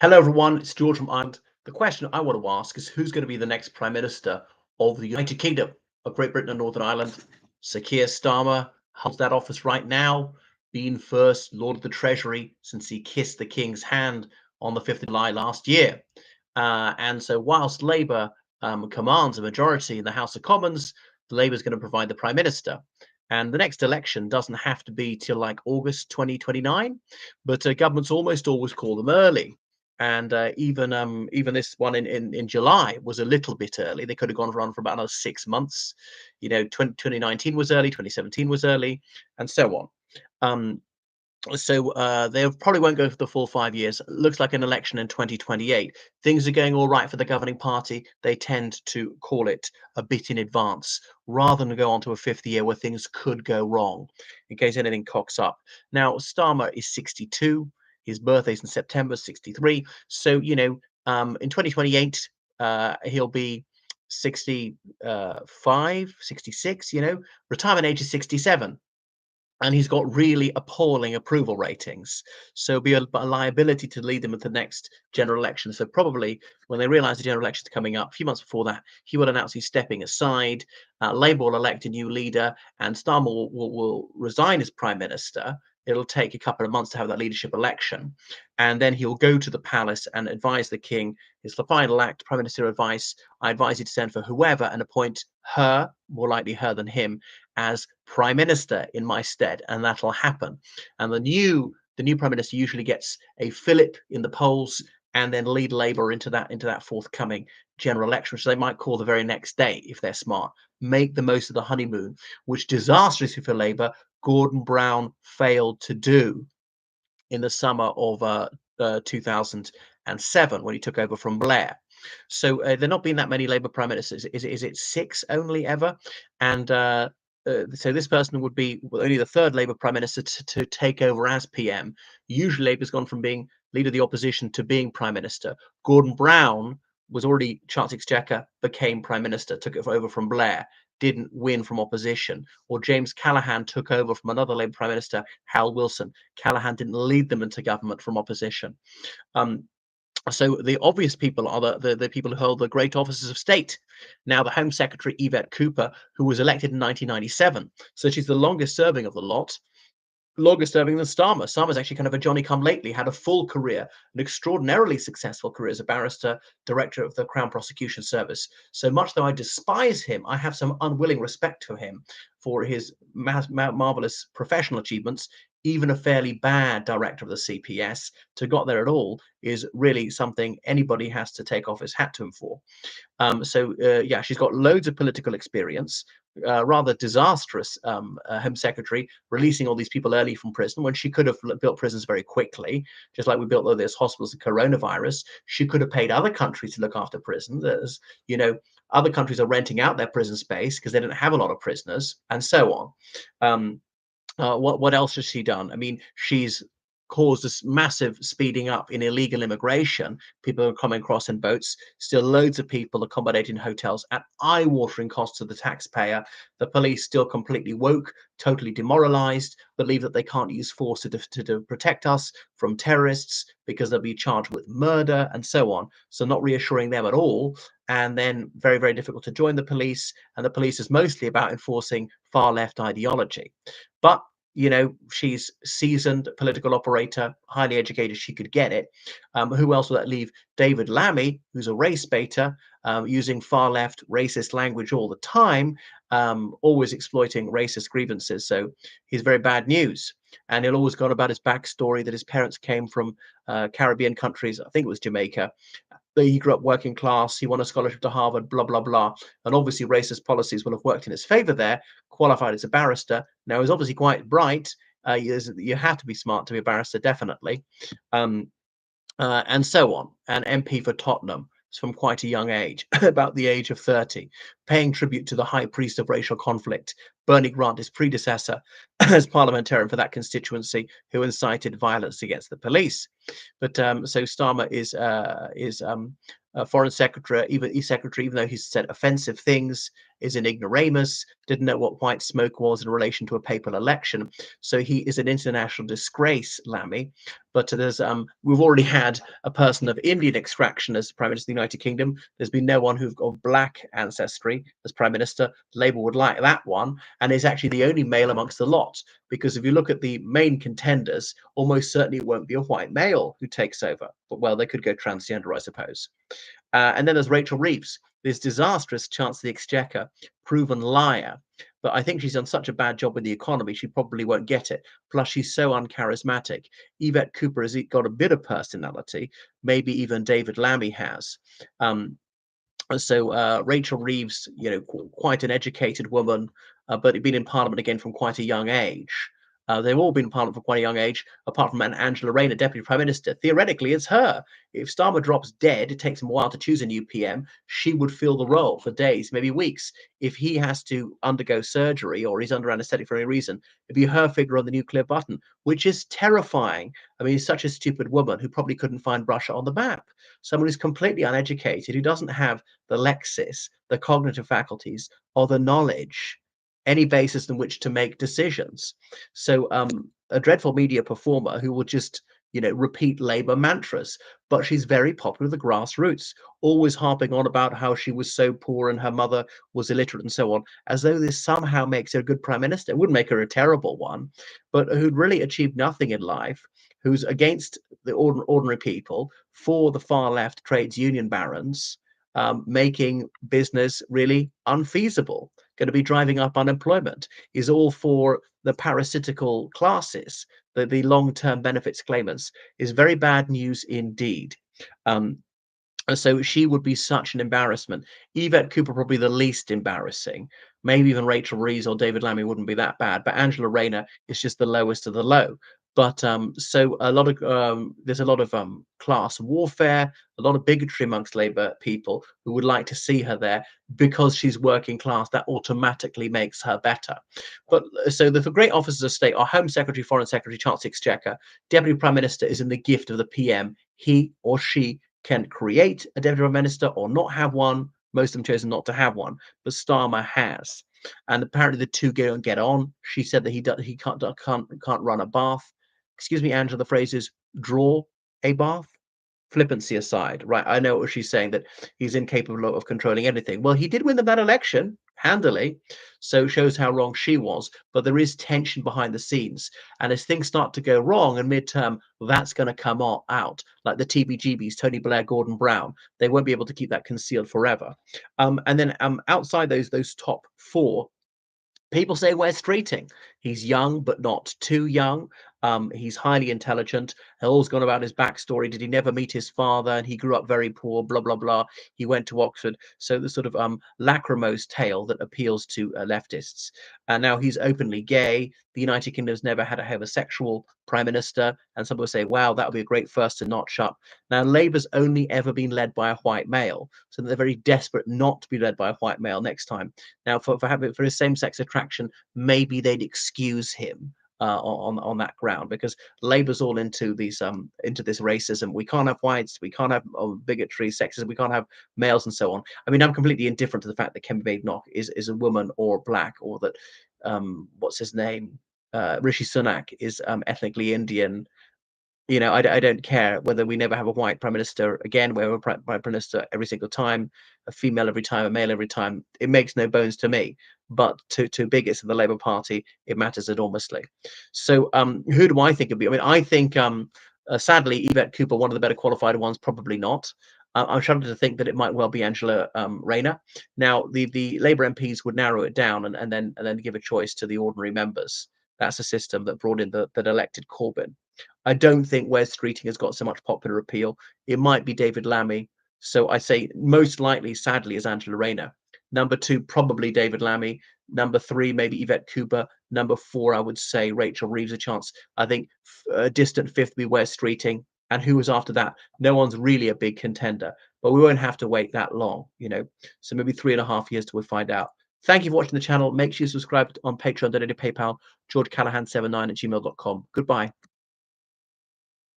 Hello, everyone. It's George from Ireland. The question I want to ask is who's going to be the next Prime Minister of the United Kingdom of Great Britain and Northern Ireland? Sir Keir Starmer holds that office right now, being first Lord of the Treasury since he kissed the King's hand on the 5th of July last year. And so, whilst Labour commands a majority in the House of Commons, Labour is going to provide the Prime Minister. And the next election doesn't have to be till like August 2029, but governments almost always call them early. And even this one in July was a little bit early. They could have gone on for about another 6 months. 2019 was early, 2017 was early, and so on. Um, so they probably won't go for the full 5 years. Looks like an election in 2028. Things are going all right for the governing party. They tend to call it a bit in advance rather than go on to a fifth year where things could go wrong in case anything cocks up. Now, Starmer is 62. His birthday's in September, 63. So, in 2028, he'll be 65, 66, retirement age is 67. And he's got really appalling approval ratings. So be a liability to lead them at the next general election. So probably when they realise the general election is coming up, a few months before that, he will announce he's stepping aside. Labour will elect a new leader, and Starmer will resign as Prime Minister. It'll take a couple of months to have that leadership election. And then he'll go to the palace and advise the king. It's the final act, Prime Minister advice. I advise you to send for whoever and appoint her, more likely her than him, as Prime Minister in my stead, and that'll happen. And the new Prime Minister usually gets a fillip in the polls and then lead Labour into that forthcoming general election, which they might call the very next day if they're smart. Make the most of the honeymoon, which disastrously for Labour, Gordon Brown failed to do in the summer of 2007 when he took over from Blair. So there not been that many Labour prime ministers. Is it six only ever? And so this person would be only the third Labour prime minister to take over as PM. Usually Labour's gone from being leader of the opposition to being prime minister. Gordon Brown was already Chancellor Exchequer, became prime minister, took it over from Blair, didn't win from opposition. Or James Callaghan took over from another Labour prime minister, Hal Wilson. Callaghan didn't lead them into government from opposition. So the obvious people are the people who hold the great offices of state. Now, the Home Secretary, Yvette Cooper, who was elected in 1997. So she's the longest serving of the lot. Longest serving than Starmer. Starmer's actually kind of a Johnny-come-lately, had a full career, an extraordinarily successful career as a barrister, director of the Crown Prosecution Service. So much though I despise him, I have some unwilling respect for him for his marvelous professional achievements. Even a fairly bad director of the CPS to got there at all is really something anybody has to take off his hat to him for. Yeah, she's got loads of political experience. Rather disastrous Home Secretary releasing all these people early from prison when she could have built prisons very quickly, just like we built all those hospitals of coronavirus. She could have paid other countries to look after prisons. Other countries are renting out their prison space because they don't have a lot of prisoners, and so on. What else has she done? I mean, she's caused this massive speeding up in illegal immigration. People are coming across in boats. Still loads of people accommodated in hotels at eye-watering costs to the taxpayer. The police still completely woke, totally demoralized, believe that they can't use force to protect us from terrorists because they'll be charged with murder and so on. So not reassuring them at all. And then very, very difficult to join the police. And the police is mostly about enforcing far left ideology. But she's seasoned political operator, highly educated. She could get it. Who else will that leave? David Lammy, who's a race baiter, using far left racist language all the time, always exploiting racist grievances. So he's very bad news. And he'll always go on about his backstory that his parents came from Caribbean countries. I think it was Jamaica. He grew up working class. He won a scholarship to Harvard, blah, blah, blah. And obviously racist policies will have worked in his favor there, qualified as a barrister. Now, he's obviously quite bright. You have to be smart to be a barrister, definitely. And so on. An MP for Tottenham from quite a young age, about the age of 30, paying tribute to the high priest of racial conflict, Bernie Grant, his predecessor as parliamentarian for that constituency, who incited violence against the police. But so Starmer is a foreign secretary, even though he's said offensive things is an ignoramus, didn't know what white smoke was in relation to a papal election. So he is an international disgrace, Lammy. But there's we've already had a person of Indian extraction as Prime Minister of the United Kingdom. There's been no one who's of black ancestry as Prime Minister. Labour would like that one, and is actually the only male amongst the lot. Because if you look at the main contenders, almost certainly it won't be a white male who takes over. But well, they could go transgender, I suppose. And then there's Rachel Reeves, this disastrous Chancellor of the Exchequer, proven liar. But I think she's done such a bad job with the economy, she probably won't get it. Plus, she's so uncharismatic. Yvette Cooper has got a bit of personality, maybe even David Lammy has. So Rachel Reeves, quite an educated woman, but been in Parliament again from quite a young age. They've all been in Parliament for quite a young age, apart from Angela Rayner, Deputy Prime Minister. Theoretically, it's her. If Starmer drops dead, it takes him a while to choose a new PM. She would fill the role for days, maybe weeks. If he has to undergo surgery or he's under anaesthetic for any reason, it'd be her figure on the nuclear button, which is terrifying. I mean, he's such a stupid woman who probably couldn't find Russia on the map. Someone who's completely uneducated, who doesn't have the lexis, the cognitive faculties, or the knowledge, any basis in which to make decisions. So a dreadful media performer who will just, repeat Labour mantras, but she's very popular with the grassroots, always harping on about how she was so poor and her mother was illiterate and so on, as though this somehow makes her a good prime minister. It wouldn't make her a terrible one, but who'd really achieved nothing in life, who's against the ordinary people, for the far left trades union barons, making business really unfeasible, going to be driving up unemployment, is all for the parasitical classes, the long-term benefits claimants, is very bad news indeed. So she would be such an embarrassment. Yvette Cooper probably the least embarrassing. Maybe even Rachel Reeves or David Lammy wouldn't be that bad, but Angela Rayner is just the lowest of the low. But so a lot of there's a lot of class warfare, a lot of bigotry amongst Labour people who would like to see her there because she's working class. That automatically makes her better. But so the great officers of state are Home Secretary, Foreign Secretary, Chancellor Exchequer. Deputy Prime Minister is in the gift of the PM. He or she can create a deputy prime minister or not have one. Most of them chosen not to have one, but Starmer has, and apparently the two go and get on. She said that he can't run a bath. Excuse me, Angela. The phrase is draw a bath. Flippancy aside, right? I know what she's saying, that he's incapable of controlling anything. Well, he did win that election handily, so shows how wrong she was. But there is tension behind the scenes, and as things start to go wrong in midterm, that's going to come out, like the TBGBs, Tony Blair, Gordon Brown. They won't be able to keep that concealed forever. And then outside those top four, people say Wes Streeting. He's young, but not too young. He's highly intelligent. Hill's gone about his backstory. Did he never meet his father? And he grew up very poor, blah, blah, blah. He went to Oxford. So the sort of lachrymose tale that appeals to leftists. And now he's openly gay. The United Kingdom's never had a homosexual prime minister. And some people say, wow, that would be a great first to notch up. Now, Labour's only ever been led by a white male. So they're very desperate not to be led by a white male next time. Now, for his same-sex attraction, maybe they'd excuse him on that ground, because Labour's all into these into this racism. We can't have whites, we can't have bigotry, sexism, we can't have males, and so on. I mean, I'm completely indifferent to the fact that Kemi Badenoch is a woman or black, or that what's his name, Rishi Sunak is ethnically Indian. I don't care whether we never have a white prime minister again, we have a prime minister every single time, a female every time, a male every time. It makes no bones to me. But to bigots of the Labour Party, it matters enormously. So who do I think would be? I mean, I think sadly, Yvette Cooper, one of the better qualified ones, probably not. I'm trying to think that it might well be Angela Rayner. Now, the Labour MPs would narrow it down and then give a choice to the ordinary members. That's a system that brought in that elected Corbyn. I don't think Wes Streeting has got so much popular appeal. It might be David Lammy. So I say most likely, sadly, is Angela Rayner. Number two, probably David Lammy. Number three, maybe Yvette Cooper. Number four, I would say Rachel Reeves a chance. I think a distant fifth would be Wes Streeting. And who was after that? No one's really a big contender. But we won't have to wait that long, So maybe 3.5 years till we find out. Thank you for watching the channel. Make sure you subscribe on Patreon, donate to PayPal, georgecallahan79@gmail.com. Goodbye.